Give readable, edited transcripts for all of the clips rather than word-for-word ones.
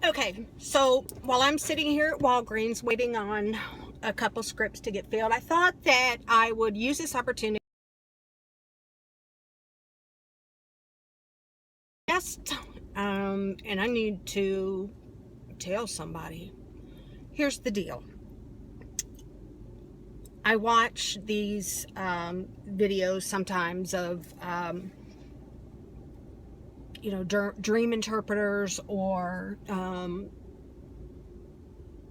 Okay, so while I'm sitting here at Walgreens waiting on a couple scripts to get filled, I thought that I would use this opportunity. And I need to tell somebody. Here's the deal. I watch these videos sometimes of, dream interpreters or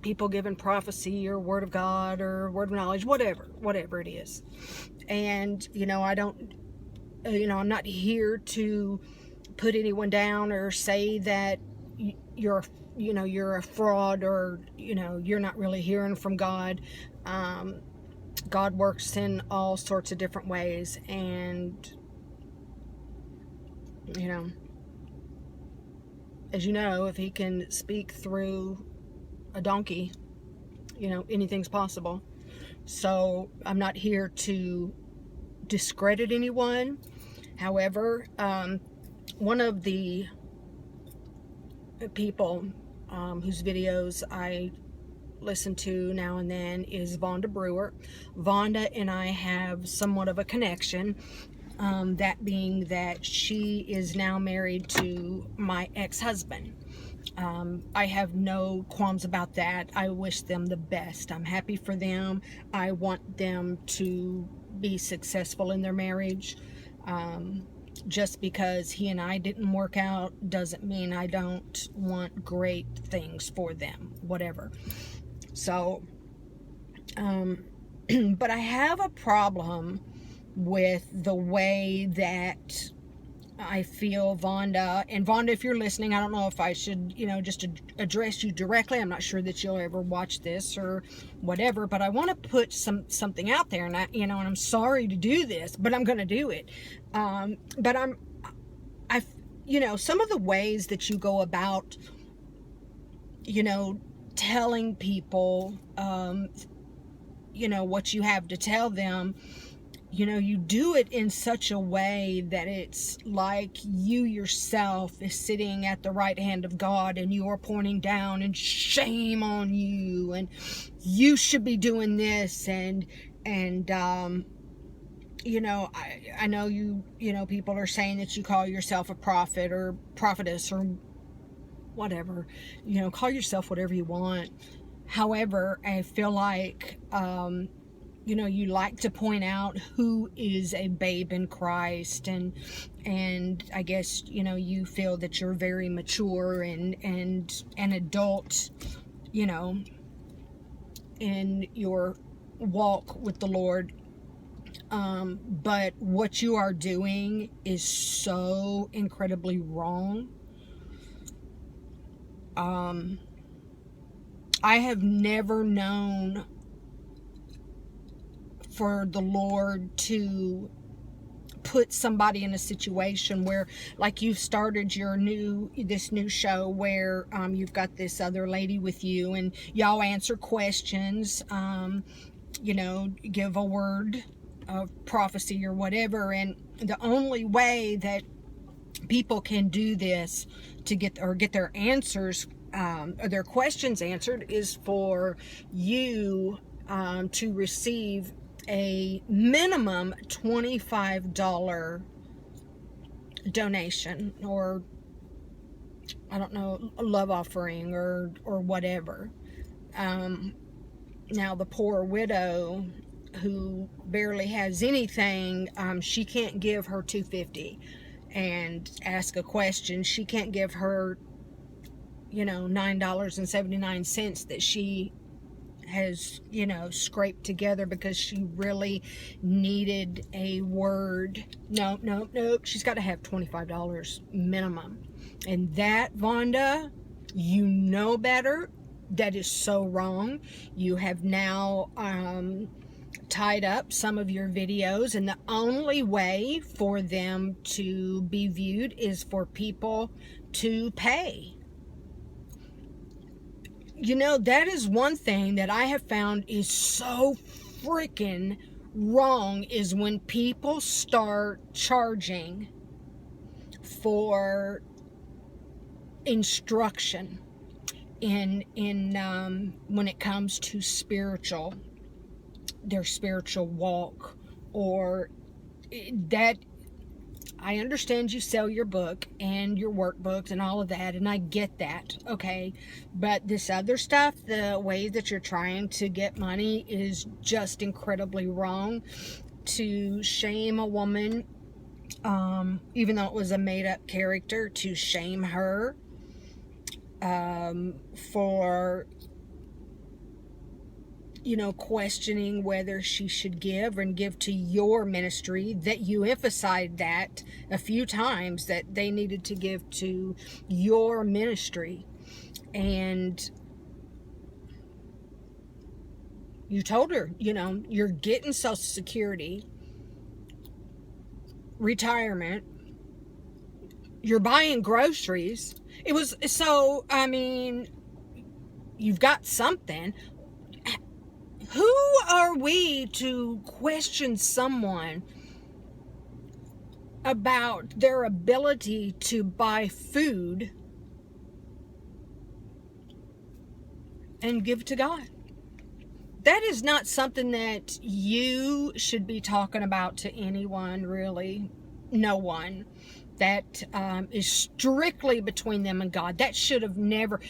people giving prophecy or word of God or word of knowledge, whatever it is. And, I'm not here to put anyone down or say that you're a fraud or, you're not really hearing from God. God works in all sorts of different ways. And, as you know, if he can speak through a donkey, anything's possible. So I'm not here to discredit anyone. However, one of the people whose videos I listen to now and then is VONDA BREWER. VONDA and I have somewhat of a connection, that being that she is now married to my ex-husband. I have no qualms about that. I wish them the best. I'm happy for them. I want them to be successful in their marriage. Just because he and I didn't work out doesn't mean I don't want great things for them, whatever. So, but I have a problem with the way that I feel VONDA, and VONDA, if you're listening, I don't know if I should, just address you directly. I'm not sure that you'll ever watch this or whatever, but I want to put something out there, and and I'm sorry to do this, but I'm going to do it. But some of the ways that you go about, telling people, what you have to tell them, you do it in such a way that it's like you yourself is sitting at the right hand of God and you are pointing down and shame on you and you should be doing this and I know people are saying that you call yourself a prophet or prophetess or whatever, call yourself whatever you want. However, I feel like, you like to point out who is a babe in Christ, and I guess, you feel that you're very mature and an adult, in your walk with the Lord. But what you are doing is so incredibly wrong. I have never known for the Lord to put somebody in a situation where, like, you've started this new show where you've got this other lady with you and y'all answer questions, give a word of prophecy or whatever, and the only way that people can do this to get their answers or their questions answered is for you to receive a minimum $25 donation, or I don't know, a love offering or whatever. Now the poor widow who barely has anything, she can't give her $2.50 and ask a question. She can't give her $9.79 that she has scraped together because she really needed a word. No, she's got to have $25 minimum. And that, VONDA, you know better. That is so wrong. You have now tied up some of your videos, and the only way for them to be viewed is for people to pay. That is one thing that I have found is so freaking wrong, is when people start charging for instruction. in when it comes to their spiritual walk, or that. I understand you sell your book and your workbooks and all of that, and I get that, okay? But this other stuff, the way that you're trying to get money, is just incredibly wrong. To shame a woman, even though it was a made-up character, to shame her for, questioning whether she should give to your ministry, that you emphasized that a few times, that they needed to give to your ministry. And you told her, you're getting Social Security, retirement, you're buying groceries. It was, so, I mean, you've got something. Who are we to question someone about their ability to buy food and give to God? That is not something that you should be talking about to anyone, really. No one. That is strictly between them and God. That should have never...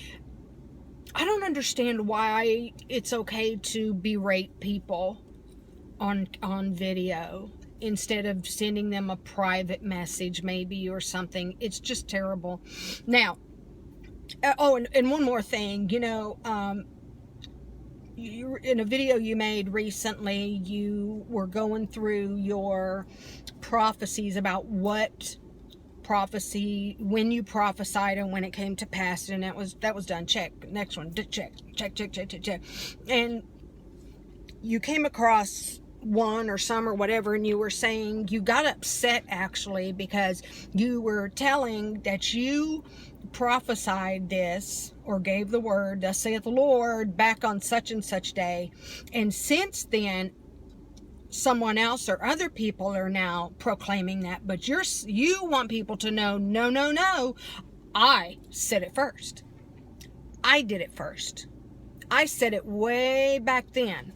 I don't understand why it's okay to berate people on video instead of sending them a private message maybe or something. It's just terrible. Now, and one more thing, you, in a video you made recently, you were going through your prophecies about what prophecy, when you prophesied and when it came to pass, and that was done. Check. Next one. Check. And you came across one or some or whatever, and you were saying you got upset actually because you were telling that you prophesied this or gave the word, thus saith the Lord, back on such and such day, and since then someone else or other people are now proclaiming that, but you want people to know, no, I said it first. I did it first. I said it way back then.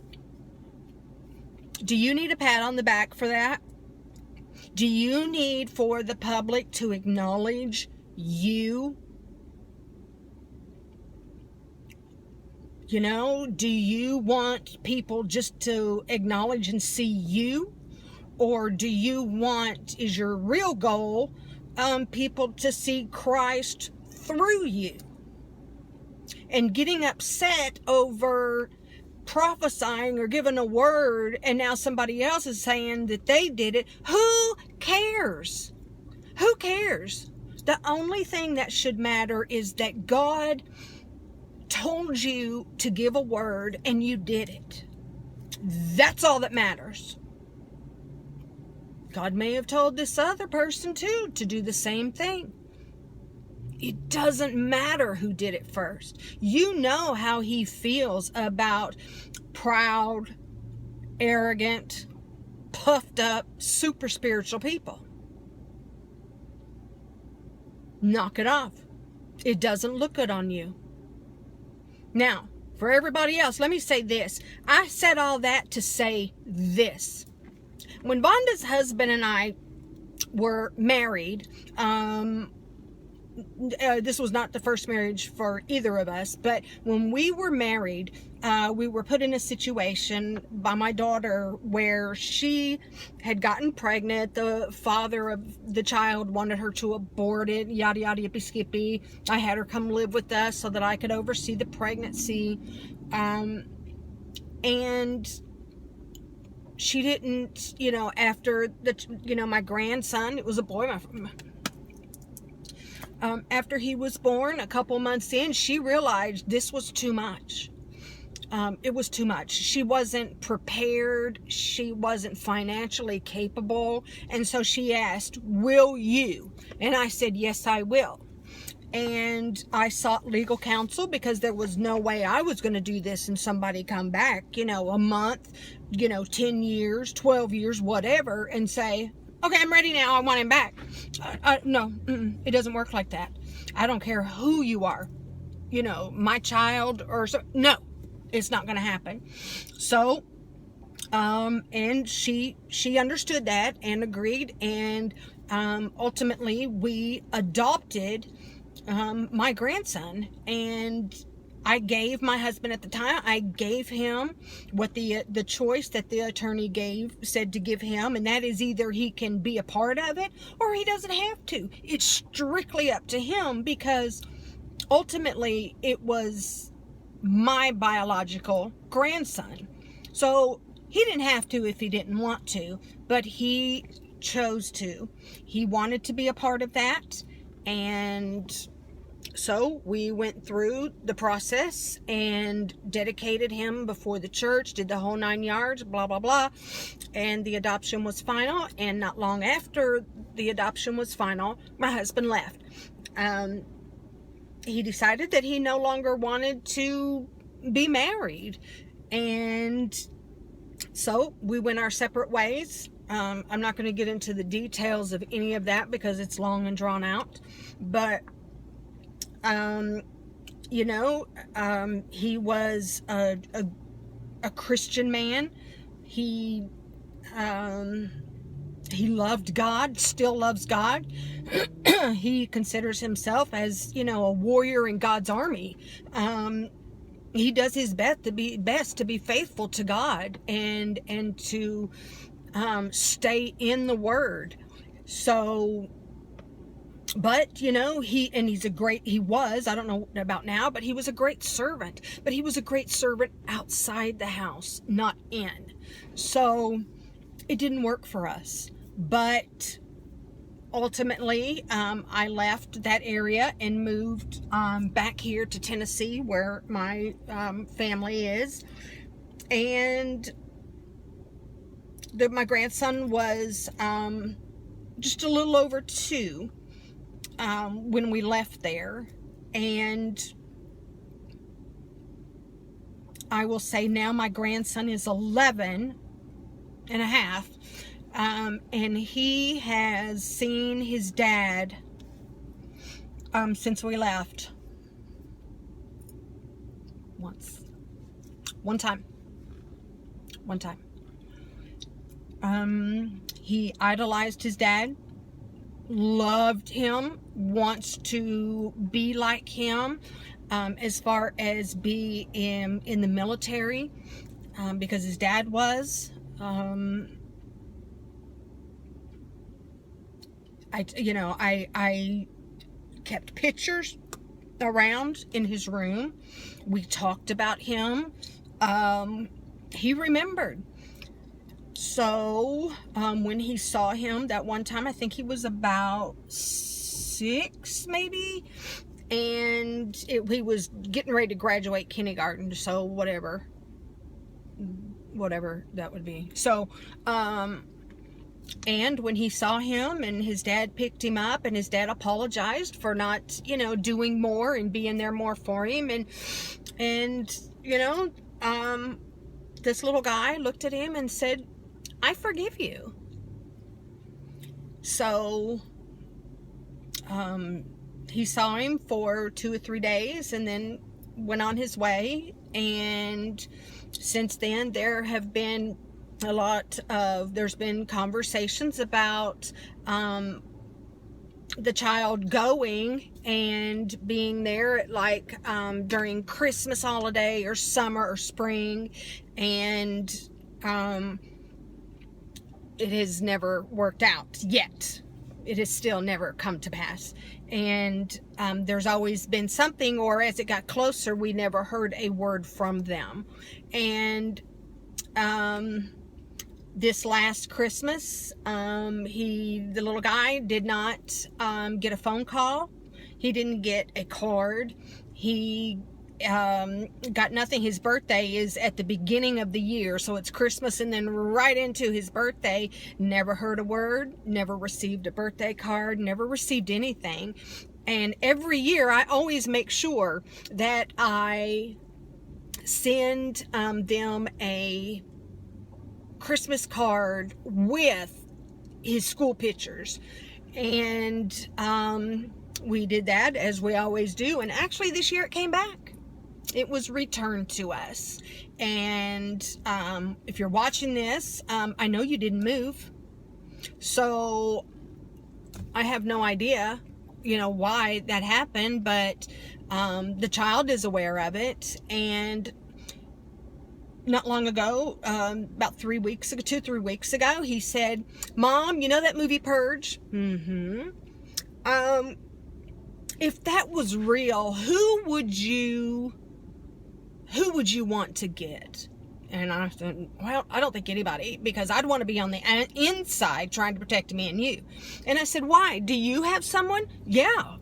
Do you need a pat on the back for that? Do you need for the public to acknowledge you? Do you want people just to acknowledge and see you? Or do you want, is your real goal, people to see Christ through you? And getting upset over prophesying or giving a word, and now somebody else is saying that they did it. Who cares? Who cares? The only thing that should matter is that God told you to give a word and you did it. That's all that matters. God may have told this other person too to do the same thing. It doesn't matter who did it first. You know how he feels about proud, arrogant, puffed up, super spiritual people. Knock it off. It doesn't look good on you. Now, for everybody else, let me say this. I said all that to say this. When Vonda's husband and I were married, this was not the first marriage for either of us, but when we were married, we were put in a situation by my daughter where she had gotten pregnant. The father of the child wanted her to abort it, yada yada yippee skippy. I had her come live with us so that I could oversee the pregnancy, and she didn't, after my grandson, it was a boy, after he was born, a couple months in, she realized this was too much. It was too much. She wasn't prepared. She wasn't financially capable. And so she asked, will you? And I said, yes, I will. And I sought legal counsel because there was no way I was going to do this and somebody come back, a month, 10 years, 12 years, whatever, and say, okay, I'm ready now. I want him back. No, it doesn't work like that. I don't care who you are. you know, my child or so. No, it's not going to happen. So, and she understood that and agreed, and ultimately we adopted my grandson. And I gave my husband at the time, I gave him what the choice that the attorney said to give him, and that is either he can be a part of it or he doesn't have to. It's strictly up to him, because ultimately it was my biological grandson. So he didn't have to if he didn't want to, but he chose to. He wanted to be a part of that, and so we went through the process and dedicated him before the church, did the whole 9 yards, blah, blah, blah. And the adoption was final. And not long after the adoption was final, my husband left. He decided that he no longer wanted to be married. And so we went our separate ways. I'm not going to get into the details of any of that because it's long and drawn out. But you know, he was a Christian man. He loved God, still loves God. He considers himself as, you know, a warrior in God's army. He does his best to be faithful to God and to stay in the Word. So, but, you know, he was, I don't know about now, but he was a great servant. But he was a great servant outside the house, not in. So it didn't work for us. But ultimately, I left that area and moved back here to Tennessee, where my family is. And my grandson was just a little over 2 when we left there. And I will say now my grandson is 11 and a half. And he has seen his dad since we left one time. He idolized his dad, loved him, wants to be like him, as far as be in the military, because his dad was. I kept pictures around in his room. We talked about him. He remembered. So, when he saw him that one time, I think he was about 6, maybe, and he was getting ready to graduate kindergarten, so whatever that would be. So, and when he saw him and his dad picked him up, and his dad apologized for not, doing more and being there more for him, and this little guy looked at him and said, "I forgive you." So, he saw him for 2 or 3 days and then went on his way. And since then, there's been conversations about the child going and being there, like during Christmas holiday or summer or spring, and it has never worked out yet. It has still never come to pass. And there's always been something, or as it got closer, we never heard a word from them. And this last Christmas, the little guy did not get a phone call. He didn't get a card. He got nothing. His birthday is at the beginning of the year, so it's Christmas and then right into his birthday. Never heard a word, never received a birthday card, never received anything. And every year I always make sure that I send them a Christmas card with his school pictures. And we did that as we always do. And actually this year it came back. It was returned to us. And if you're watching this, I know you didn't move. So I have no idea, you know, why that happened, but the child is aware of it. And not long ago, about 3 weeks ago, 2-3 weeks ago, he said, "Mom, you know that movie Purge?" Mm-hmm. If that was real, who would you want to get? And I said, well, I don't think anybody, because I'd want to be on the inside trying to protect me and you. And I said, why? Do you have someone? Yeah.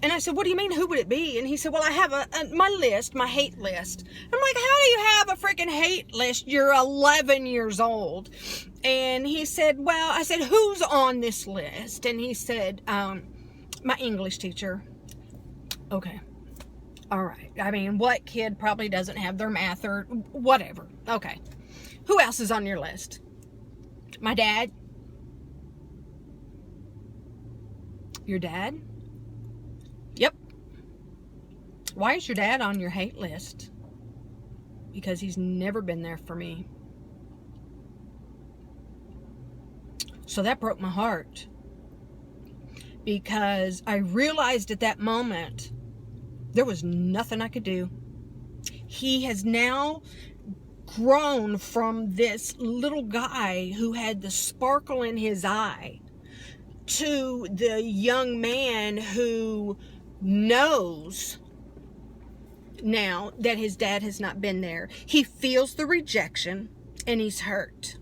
And I said, what do you mean, who would it be? And he said, well, I have my list, my hate list. I'm like, how do you have a freaking hate list? You're 11 years old. And he said, well, I said, who's on this list? And he said, my English teacher. Okay. All right. I mean, what kid probably doesn't have their math or whatever? Okay. Who else is on your list? My dad? Your dad? Yep. Why is your dad on your hate list? Because he's never been there for me. So that broke my heart. Because I realized at that moment there was nothing I could do. He has now grown from this little guy who had the sparkle in his eye to the young man who knows now that his dad has not been there. He feels the rejection and he's hurt.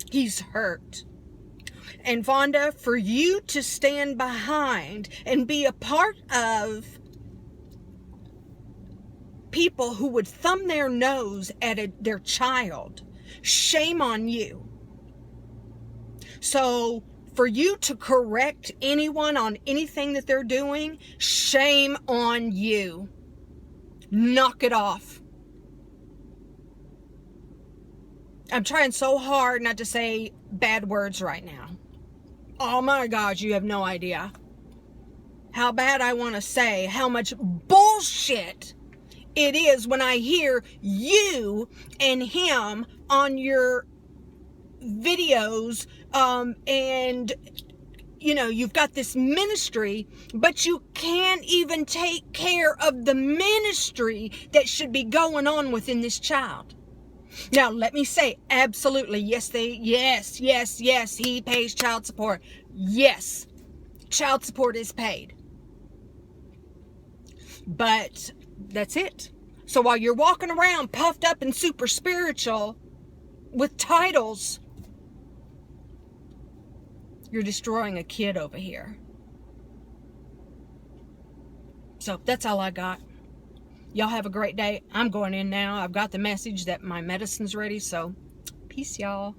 He's hurt. And Vonda, for you to stand behind and be a part of people who would thumb their nose at their child, shame on you. So for you to correct anyone on anything that they're doing, shame on you. Knock it off. I'm trying so hard not to say bad words right now. Oh my God, you have no idea how bad I want to say how much bullshit it is when I hear you and him on your videos, and you know, you've got this ministry, but you can't even take care of the ministry that should be going on within this child. Now, let me say, absolutely, yes, he pays child support. Yes, child support is paid. But that's it. So while you're walking around puffed up and super spiritual with titles, you're destroying a kid over here. So that's all I got. Y'all have a great day. I'm going in now. I've got the message that my medicine's ready, so peace, y'all.